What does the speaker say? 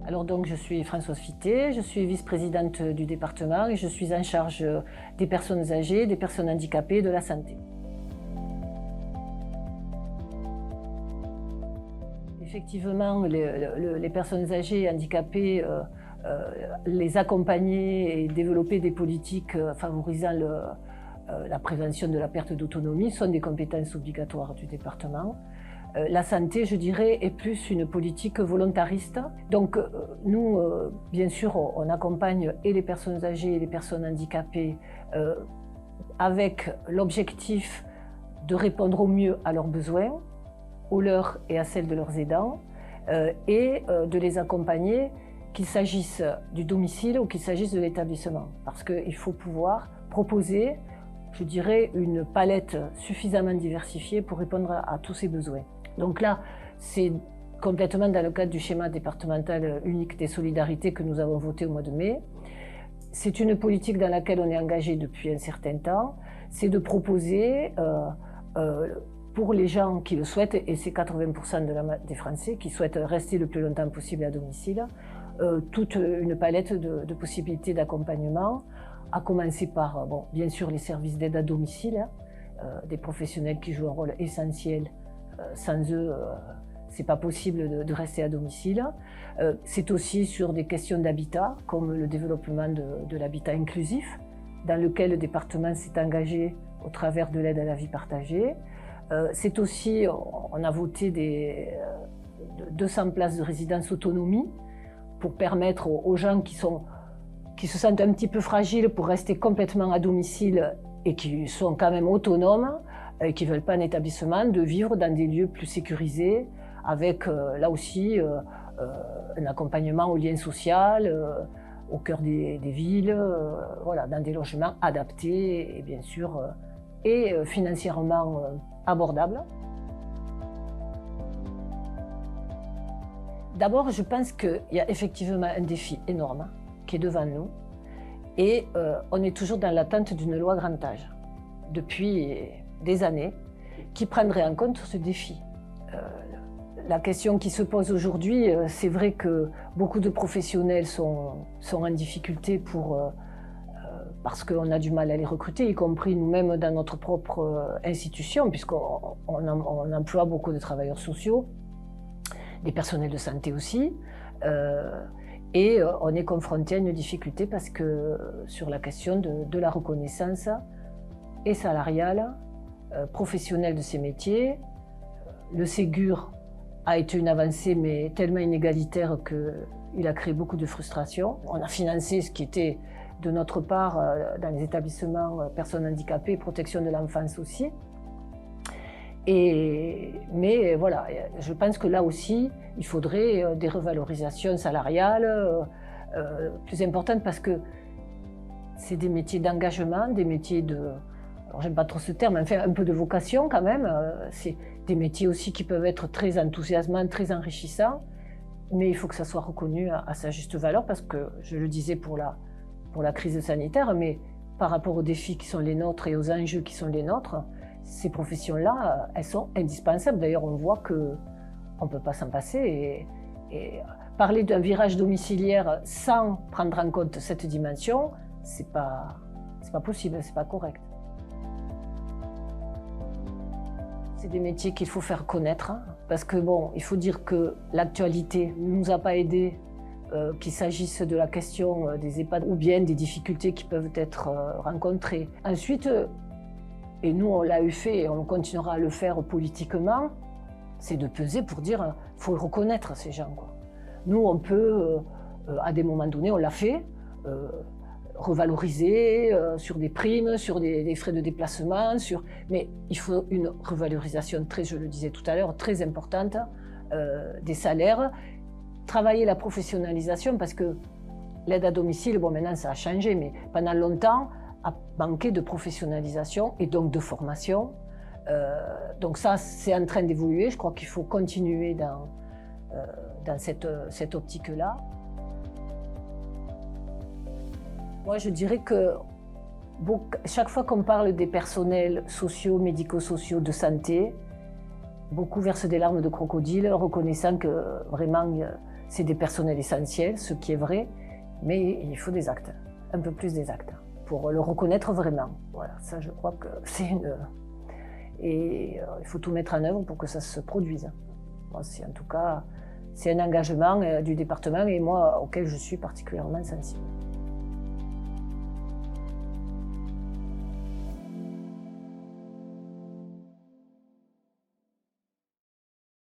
Alors donc je suis Françoise Fité, je suis vice-présidente du département et je suis en charge des personnes âgées, des personnes handicapées et de la santé. Effectivement, les personnes âgées et handicapées, les accompagner et développer des politiques favorisant la prévention de la perte d'autonomie sont des compétences obligatoires du département. La santé, je dirais, est plus une politique volontariste. Donc nous, bien sûr, on accompagne et les personnes âgées et les personnes handicapées avec l'objectif de répondre au mieux à leurs besoins, aux leurs et à celles de leurs aidants, et de les accompagner, qu'il s'agisse du domicile ou qu'il s'agisse de l'établissement. Parce qu'il faut pouvoir proposer, je dirais, une palette suffisamment diversifiée pour répondre à tous ces besoins. Donc là, c'est complètement dans le cadre du schéma départemental unique des solidarités que nous avons voté au mois de mai. C'est une politique dans laquelle on est engagé depuis un certain temps. C'est de proposer pour les gens qui le souhaitent, et c'est 80% des Français qui souhaitent rester le plus longtemps possible à domicile, toute une palette de possibilités d'accompagnement, à commencer par, bon, bien sûr, les services d'aide à domicile, des professionnels qui jouent un rôle essentiel. Sans eux, c'est pas possible de rester à domicile. C'est aussi sur des questions d'habitat, comme le développement de l'habitat inclusif, dans lequel le département s'est engagé au travers de l'aide à la vie partagée. C'est aussi, on a voté 200 places de résidence autonomie pour permettre aux gens qui se sentent un petit peu fragiles pour rester complètement à domicile et qui sont quand même autonomes, et qui ne veulent pas un établissement, de vivre dans des lieux plus sécurisés, avec là aussi un accompagnement au lien social, au cœur des villes, voilà, dans des logements adaptés et bien sûr financièrement abordables. D'abord, je pense qu'il y a effectivement un défi énorme qui est devant nous et on est toujours dans l'attente d'une loi grand âge depuis des années qui prendrait en compte ce défi. La question qui se pose aujourd'hui, c'est vrai que beaucoup de professionnels sont en difficulté parce qu'on a du mal à les recruter, y compris nous-mêmes dans notre propre institution, puisqu'on emploie beaucoup de travailleurs sociaux, des personnels de santé aussi, et on est confronté à une difficulté parce que sur la question de la reconnaissance et salariale, professionnelle de ces métiers. Le Ségur a été une avancée, mais tellement inégalitaire qu'il a créé beaucoup de frustration. On a financé ce qui était de notre part dans les établissements personnes handicapées, protection de l'enfance aussi. Mais voilà, je pense que là aussi, il faudrait des revalorisations salariales plus importantes parce que c'est des métiers d'engagement, des métiers alors j'aime pas trop ce terme, mais enfin un peu de vocation quand même. C'est des métiers aussi qui peuvent être très enthousiasmants, très enrichissants, mais il faut que ça soit reconnu à sa juste valeur parce que, je le disais pour la crise sanitaire, mais par rapport aux défis qui sont les nôtres et aux enjeux qui sont les nôtres, ces professions-là, elles sont indispensables. D'ailleurs, on voit qu'on ne peut pas s'en passer. Et parler d'un virage domiciliaire sans prendre en compte cette dimension, c'est pas possible, c'est pas correct. C'est des métiers qu'il faut faire connaître, parce que bon, il faut dire que l'actualité ne nous a pas aidés, qu'il s'agisse de la question des EHPAD ou bien des difficultés qui peuvent être rencontrées. Ensuite, et nous on l'a eu fait et on continuera à le faire politiquement, c'est de peser pour dire il faut reconnaître ces gens, quoi. Nous on peut, à des moments donnés, on l'a fait, revaloriser sur des primes, sur des frais de déplacement, mais il faut une revalorisation je le disais tout à l'heure, très importante des salaires, travailler la professionnalisation parce que l'aide à domicile, bon maintenant ça a changé, mais pendant longtemps a manqué de professionnalisation et donc de formation. Donc ça c'est en train d'évoluer, je crois qu'il faut continuer dans cette optique-là. Moi, je dirais que chaque fois qu'on parle des personnels sociaux, médico-sociaux de santé, Beaucoup versent des larmes de crocodile, reconnaissant que vraiment c'est des personnels essentiels, ce qui est vrai, mais il faut des actes, un peu plus des actes, pour le reconnaître vraiment. Voilà, ça je crois que c'est une... Et il faut tout mettre en œuvre pour que ça se produise. Moi, en tout cas, c'est un engagement du département et moi auquel je suis particulièrement sensible.